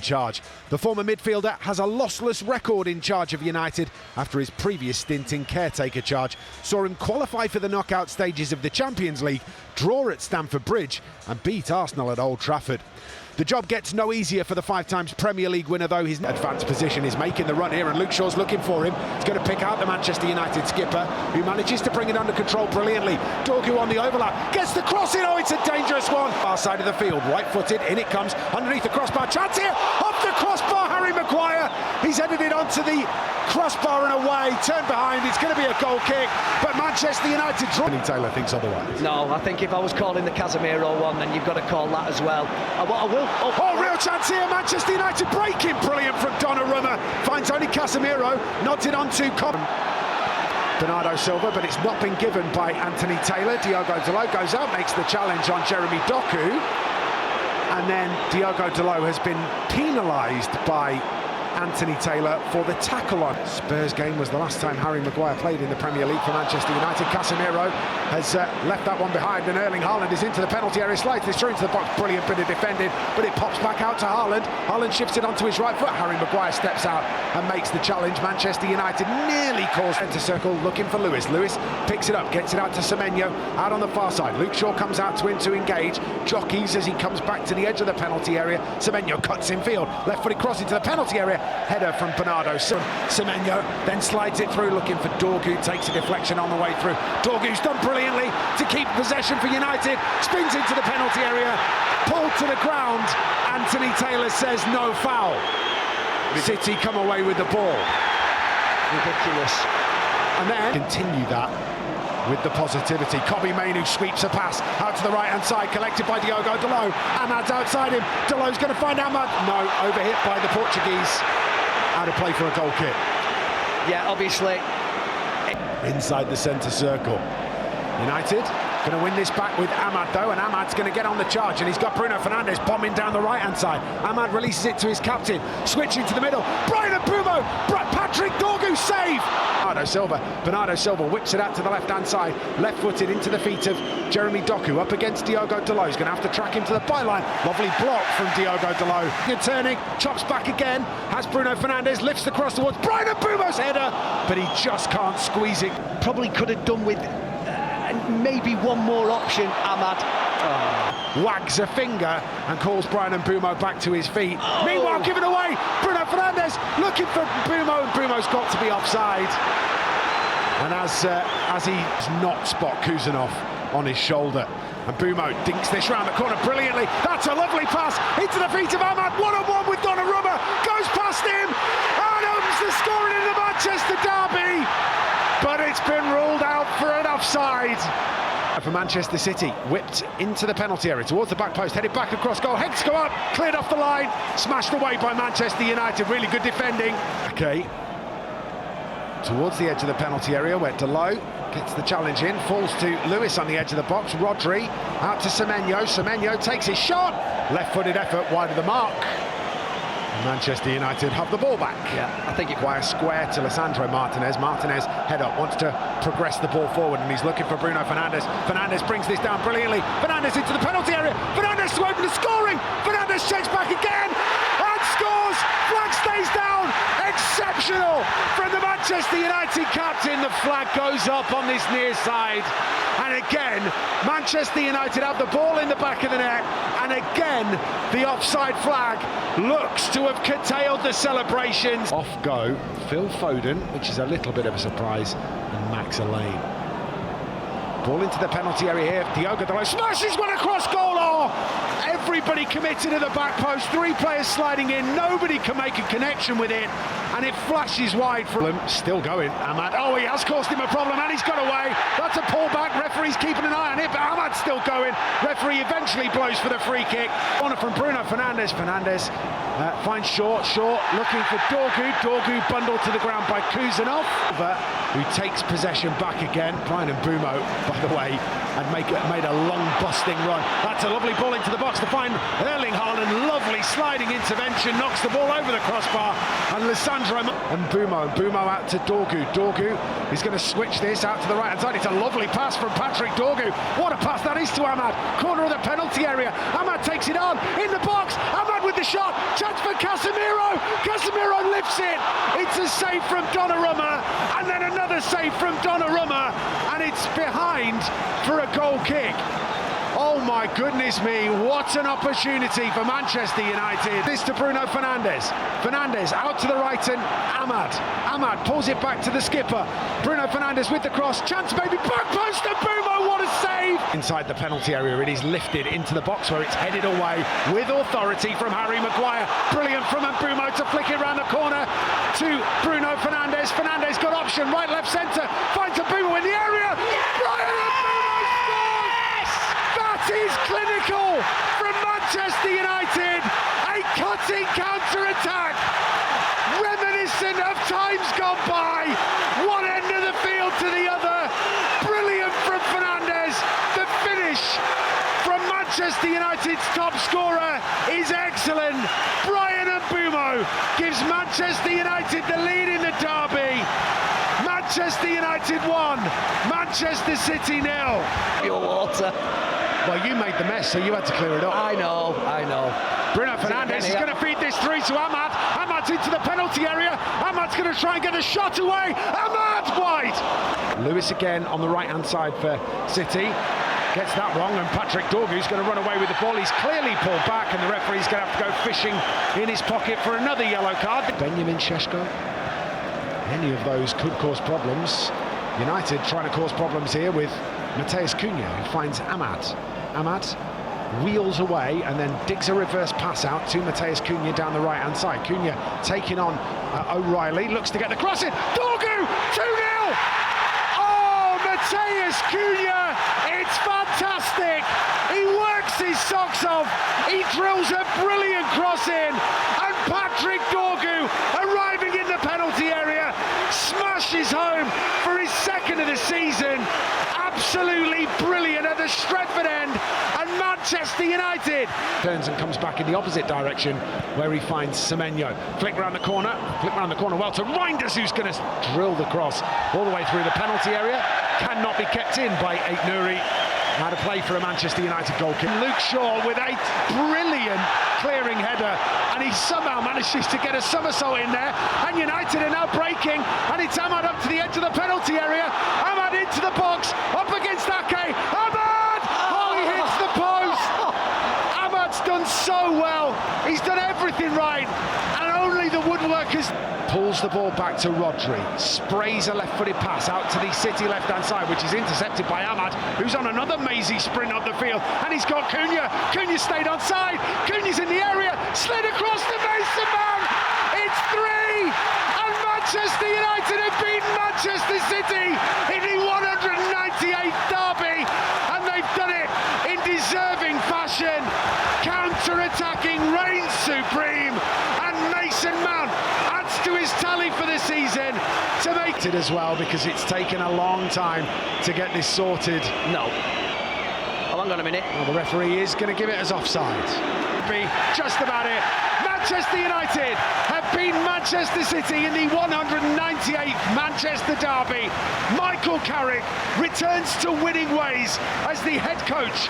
Charge. The former midfielder has a lossless record in charge of United after his previous stint in caretaker charge saw him qualify for the knockout stages of the Champions League, draw at Stamford Bridge and beat Arsenal at Old Trafford. The job gets no easier for the 5 times Premier League winner, though. His advanced position is making the run here, and Luke Shaw's looking for him. He's going to pick out the Manchester United skipper, who manages to bring it under control brilliantly. Dorgu on the overlap, gets the cross in. Oh, it's a dangerous one. Far side of the field, right-footed, in it comes, underneath the crossbar. Chance here, off the crossbar, Harry Maguire. He's headed it onto the crossbar and away, turned behind. It's going to be a goal kick, but Manchester United draw. Taylor thinks otherwise. No, I think if I was calling the Casemiro one, then you've got to call that as well. I will. Oh, real chance here. Manchester United breaking. Brilliant from Donnarumma. Finds only Casemiro. Nods it onto Bernardo Silva, but it's not been given by Anthony Taylor. Diogo Dalot goes out, makes the challenge on Jeremy Doku. And then Diogo Dalot has been penalised by Anthony Taylor for the tackle on. Spurs game was the last time Harry Maguire played in the Premier League for Manchester United. Casemiro has left that one behind, and Erling Haaland is into the penalty area, slides this through into the box. Brilliant bit of defending, but it pops back out to Haaland. Haaland shifts it onto his right foot. Harry Maguire steps out and makes the challenge. Manchester United nearly calls centre circle, looking for Lewis. Lewis picks it up, gets it out to Semenyo, out on the far side. Luke Shaw comes out to him to engage, jockeys as he comes back to the edge of the penalty area. Semenyo cuts in field, left-footed cross into the penalty area. Header from Bernardo Semenyo, then slides it through, looking for Dorgu, takes a deflection on the way through. Dorgu's done brilliantly to keep possession for United, spins into the penalty area, pulled to the ground. Anthony Taylor says no foul. City come away with the ball. Ridiculous. And then continue that with the positivity. Kobbie Mainoo sweeps a pass out to the right-hand side, collected by Diogo Dalot. Ahmad's outside him. Dalot's going to find Ahmad. No, overhit by the Portuguese. Out of play for a goal kick. Yeah, obviously. Inside the centre circle. United going to win this back with Ahmad, though, and Ahmad's going to get on the charge, and he's got Bruno Fernandes bombing down the right-hand side. Ahmad releases it to his captain, switching to the middle. Brian Mbeumo, Patrick Dorgu, save! Bernardo Silva whips it out to the left-hand side, left-footed into the feet of Jeremy Doku, up against Diogo Dalot. He's going to have to track him to the byline. Lovely block from Diogo Dalot. Good turning, chops back again, has Bruno Fernandes, lifts the cross towards Brian Mbeumo's header, but he just can't squeeze it. Probably could have done with maybe one more option, Ahmad. Wags a finger and calls Brian Mbeumo back to his feet. Meanwhile, given away, Bruno Fernandes looking for Mbeumo, and Mbeumo's got to be offside. And as he does not spot Kuzanov on his shoulder, and Mbeumo dinks this round the corner brilliantly. That's a lovely pass into the feet of Ahmad. One-on-one with Donnarumma, goes past him. Adams the scoring in the Manchester derby, but it's been ruled out for an offside. For Manchester City, whipped into the penalty area towards the back post, headed back across goal, heads go up, cleared off the line, smashed away by Manchester United. Really good defending. Okay, towards the edge of the penalty area where Dalot gets the challenge in, falls to Lewis on the edge of the box. Rodri out to Semenyo. Semenyo takes his shot, left-footed effort wide of the mark. Manchester United have the ball back. Yeah, I think it Wire square to Lisandro Martinez. Martinez head up, wants to progress the ball forward, and he's looking for Bruno Fernandes. Fernandes brings this down brilliantly. Fernandes into the penalty area. Fernandes to open the scoring. Fernandes checks back again and scores. Flag stays down. Exceptional from the Manchester United captain. The flag goes up on this near side. And again, Manchester United have the ball in the back of the net, and again, the offside flag looks to have curtailed the celebrations. Off go, Phil Foden, which is a little bit of a surprise, and Max Alain. Ball into the penalty area here. Diogo Dalot smashes one across goal. Oh, everybody committed to the back post. 3 players sliding in. Nobody can make a connection with it, and it flashes wide for him. Still going, Ahmad. Oh, he has caused him a problem, and he's got away. That's a pullback. Referee's keeping an eye on it, but Ahmad's still going. Referee eventually blows for the free kick. Corner from Bruno Fernandes. Fernandes finds Shaw. Shaw looking for Dorgu. Dorgu bundled to the ground by Kuzanov, who takes possession back again. Brian Mbeumo, by the way, and made a long busting run. That's a lovely ball into the box to find Erling Haaland. Lovely sliding intervention, knocks the ball over the crossbar, and Lissandro and Bumo out to Dorgu. Dorgu is going to switch this out to the right hand side. It's a lovely pass from Patrick Dorgu. What a pass that is to Ahmad. Corner of the penalty area. Ahmad takes it on in the box. Ahmad with the shot. Chance for Casemiro. Casemiro lifts it. It's a save from Donnarumma, and then another save from Donnarumma, and it's behind for a goal kick. Oh my goodness me, what an opportunity for Manchester United. This to Bruno Fernandes. Fernandes out to the right and Ahmad. Ahmad pulls it back to the skipper. Bruno Fernandes with the cross. Chance maybe, back post and Bumo, what a save! Inside the penalty area, it is lifted into the box where it's headed away with authority from Harry Maguire. Brilliant from Bumo to flick it round the corner to Bruno Fernandes. Fernandes got option, right, left, centre. Finds Bumo in the area. Brian Bumo scores! That is clinical from Manchester United. A cutting counter-attack, reminiscent of times gone by. One end of the field to the other. Brilliant from Fernandes. The finish from Manchester United's top scorer is excellent. Brian Bumo gives Manchester United the lead in the derby. Manchester United 1, Manchester City 0. Your water. Well, you made the mess, so you had to clear it up. I know. Bruno Fernandes is going to feed this through to Ahmad. Ahmad's into the penalty area. Ahmad's going to try and get a shot away. Ahmad wide. Lewis again on the right-hand side for City. Gets that wrong, and Patrick Dorgu's going to run away with the ball. He's clearly pulled back, and the referee's going to have to go fishing in his pocket for another yellow card. Benjamin Šeško. Any of those could cause problems. United trying to cause problems here with Matheus Cunha, who finds Ahmad. Ahmad wheels away and then digs a reverse pass out to Matheus Cunha down the right-hand side. Cunha taking on O'Reilly, looks to get the cross in. Dorgu, 2-0! Oh, Matheus Cunha, it's fantastic! He works his socks off, he drills a brilliant cross in, and Patrick Dorgu, arriving in the penalty area, smashes home for his second of the season. Absolutely brilliant at the Stretford end, and Manchester United turns and comes back in the opposite direction where he finds Semenyo. Flick round the corner well to Reinders, who's going to drill the cross all the way through the penalty area. Cannot be kept in by Aït-Nouri. Out of play for a Manchester United goal kick. Luke Shaw with a brilliant clearing header, and he somehow manages to get a somersault in there, and United are now breaking, and it's Ahmad up to the edge of the penalty area. Ahmad into the box, up against Ake. Ahmad! Oh, he hits the post! Ahmad's done so well. He's done everything right, and only the woodworkers. Pulls the ball back to Rodri, sprays a left-footed pass out to the City left-hand side, which is intercepted by Ahmad, who's on another mazy sprint up the field, and he's got Cunha. Cunha stayed onside. Cunha's in the area, slid across to Mason Mount. It's 3, and Manchester United have beaten Manchester City in the 198th derby, and they've done it in deserving fashion. Counter-attacking reigns supreme, and Mason Mount to his tally for the season to make it as well, because it's taken a long time to get this sorted. No. Oh, hang on a minute. Well, the referee is going to give it as offside. Be just about it. Manchester United have beaten Manchester City in the 198th Manchester derby. Michael Carrick returns to winning ways as the head coach